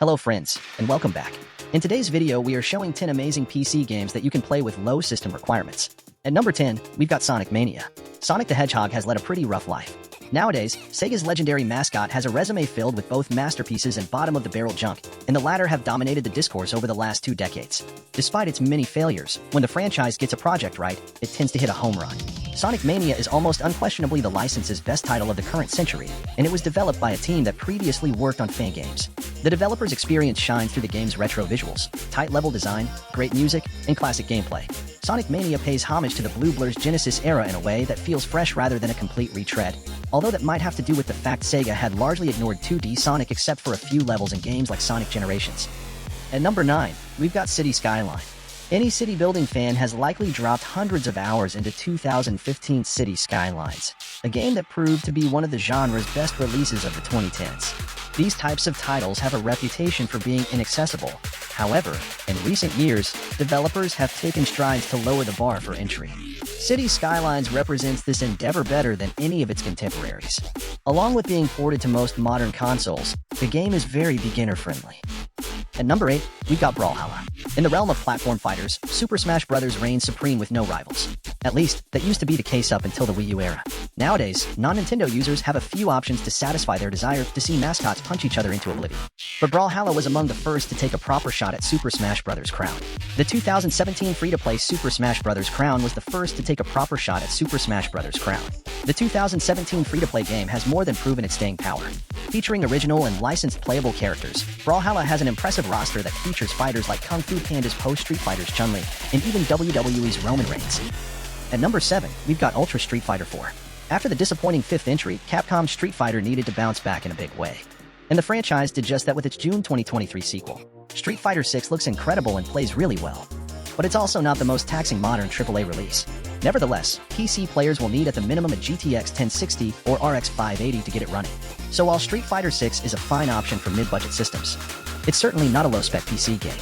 Hello friends, and welcome back. In today's video, we are showing 10 amazing PC games that you can play with low system requirements. At number 10, we've got Sonic Mania. Sonic the Hedgehog has led a pretty rough life. Nowadays, Sega's legendary mascot has a resume filled with both masterpieces and bottom-of-the-barrel junk, and the latter have dominated the discourse over the last 2 decades. Despite its many failures, when the franchise gets a project right, it tends to hit a home run. Sonic Mania is almost unquestionably the license's best title of the current century, and it was developed by a team that previously worked on fan games. The developer's experience shines through the game's retro visuals, tight level design, great music, and classic gameplay. Sonic Mania pays homage to the Blue Blur's Genesis era in a way that feels fresh rather than a complete retread, although that might have to do with the fact Sega had largely ignored 2D Sonic except for a few levels in games like Sonic Generations. At number 9, we've got City Skyline. Any city building fan has likely dropped hundreds of hours into 2015 City Skylines, a game that proved to be one of the genre's best releases of the 2010s. These types of titles have a reputation for being inaccessible. However, in recent years, developers have taken strides to lower the bar for entry. City Skylines represents this endeavor better than any of its contemporaries. Along with being ported to most modern consoles, the game is very beginner-friendly. At number 8, we've got Brawlhalla. In the realm of platform fighters, Super Smash Bros. Reigns supreme with no rivals. At least, that used to be the case up until the Wii U era. Nowadays, non-Nintendo users have a few options to satisfy their desire to see mascots punch each other into oblivion. But Brawlhalla was among the first to take a proper shot at Super Smash Bros. Crown. The 2017 free-to-play Super Smash Bros. Crown was the first to take a proper shot at Super Smash Bros. Crown. The 2017 free-to-play game has more than proven its staying power. Featuring original and licensed playable characters, Brawlhalla has an impressive roster that features fighters like Kung Fu Panda's Street Fighter's Chun-Li, and even WWE's Roman Reigns. At number 7, we've got Ultra Street Fighter 4. After the disappointing 5th entry, Capcom's Street Fighter needed to bounce back in a big way. And the franchise did just that with its June 2023 sequel. Street Fighter 6 looks incredible and plays really well. But it's also not the most taxing modern AAA release. Nevertheless, PC players will need at the minimum a GTX 1060 or RX 580 to get it running. So while Street Fighter 6 is a fine option for mid-budget systems, it's certainly not a low-spec PC game.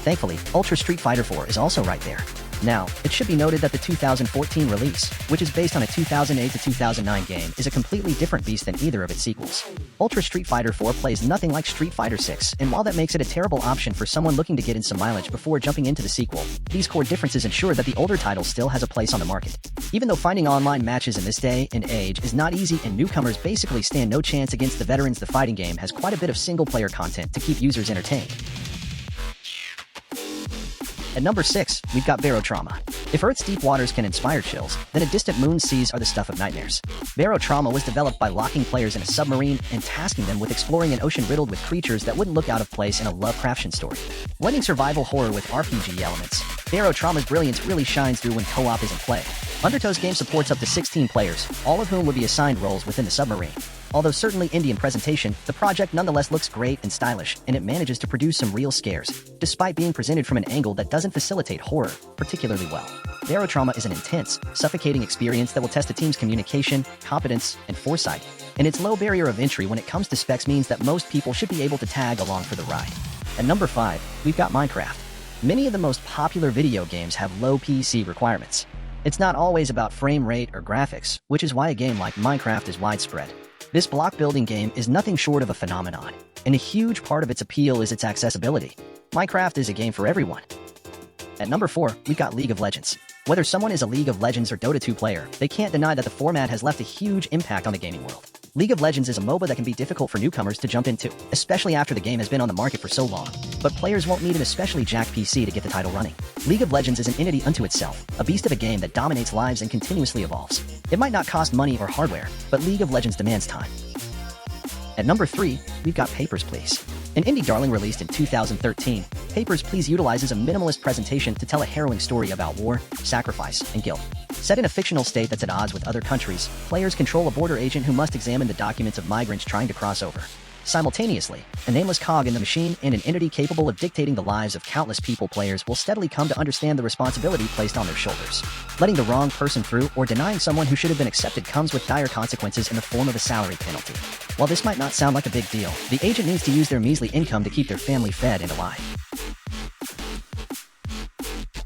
Thankfully, Ultra Street Fighter 4 is also right there. Now, it should be noted that the 2014 release, which is based on a 2008 to 2009 game, is a completely different beast than either of its sequels. Ultra Street Fighter 4 plays nothing like Street Fighter 6, and while that makes it a terrible option for someone looking to get in some mileage before jumping into the sequel, these core differences ensure that the older title still has a place on the market. Even though finding online matches in this day and age is not easy and newcomers basically stand no chance against the veterans, the fighting game has quite a bit of single-player content to keep users entertained. At number 6, we've got Barotrauma. If Earth's deep waters can inspire chills, then a distant moon's seas are the stuff of nightmares. Barotrauma was developed by locking players in a submarine and tasking them with exploring an ocean riddled with creatures that wouldn't look out of place in a Lovecraftian story. Blending survival horror with RPG elements, Barotrauma's brilliance really shines through when co-op is in play. Undertow's game supports up to 16 players, all of whom would be assigned roles within the submarine. Although certainly indie in presentation, the project nonetheless looks great and stylish, and it manages to produce some real scares, despite being presented from an angle that doesn't facilitate horror particularly well. Barotrauma is an intense, suffocating experience that will test a team's communication, competence, and foresight, and its low barrier of entry when it comes to specs means that most people should be able to tag along for the ride. At number 5, we've got Minecraft. Many of the most popular video games have low PC requirements. It's not always about frame rate or graphics, which is why a game like Minecraft is widespread. This block-building game is nothing short of a phenomenon, and a huge part of its appeal is its accessibility. Minecraft is a game for everyone. At number 4, we've got League of Legends. Whether someone is a League of Legends or Dota 2 player, they can't deny that the format has left a huge impact on the gaming world. League of Legends is a MOBA that can be difficult for newcomers to jump into, especially after the game has been on the market for so long. But players won't need an especially jacked PC to get the title running. League of Legends is an entity unto itself, a beast of a game that dominates lives and continuously evolves. It might not cost money or hardware, but League of Legends demands time. At number 3, we've got Papers, Please. An indie darling released in 2013, Papers, Please utilizes a minimalist presentation to tell a harrowing story about war, sacrifice, and guilt. Set in a fictional state that's at odds with other countries, players control a border agent who must examine the documents of migrants trying to cross over. Simultaneously, a nameless cog in the machine and an entity capable of dictating the lives of countless people players will steadily come to understand the responsibility placed on their shoulders. Letting the wrong person through or denying someone who should have been accepted comes with dire consequences in the form of a salary penalty. While this might not sound like a big deal, the agent needs to use their measly income to keep their family fed and alive.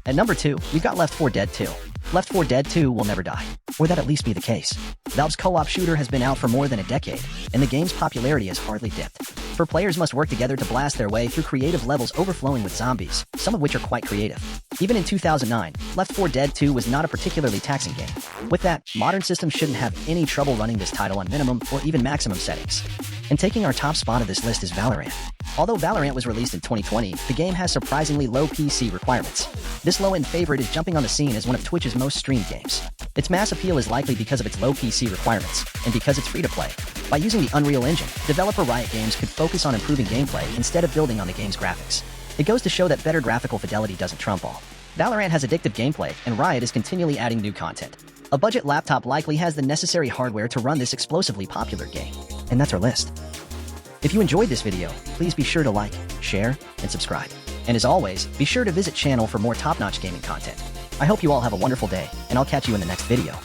At number 2, we've got Left 4 Dead 2. Left 4 Dead 2 will never die, or that at least be the case. Valve's co-op shooter has been out for more than a decade, and the game's popularity has hardly dipped. For players must work together to blast their way through creative levels overflowing with zombies, some of which are quite creative. Even in 2009, Left 4 Dead 2 was not a particularly taxing game. With that, modern systems shouldn't have any trouble running this title on minimum or even maximum settings. And taking our top spot of this list is Valorant. Although Valorant was released in 2020, the game has surprisingly low PC requirements. This low-end favorite is jumping on the scene as one of Twitch's most streamed games. Its mass appeal is likely because of its low PC requirements, and because it's free to play. By using the Unreal Engine, developer Riot Games could focus on improving gameplay instead of building on the game's graphics. It goes to show that better graphical fidelity doesn't trump all. Valorant has addictive gameplay, and Riot is continually adding new content. A budget laptop likely has the necessary hardware to run this explosively popular game. And that's our list. If you enjoyed this video, please be sure to like, share, and subscribe. And as always, be sure to visit channel for more top-notch gaming content. I hope you all have a wonderful day, and I'll catch you in the next video.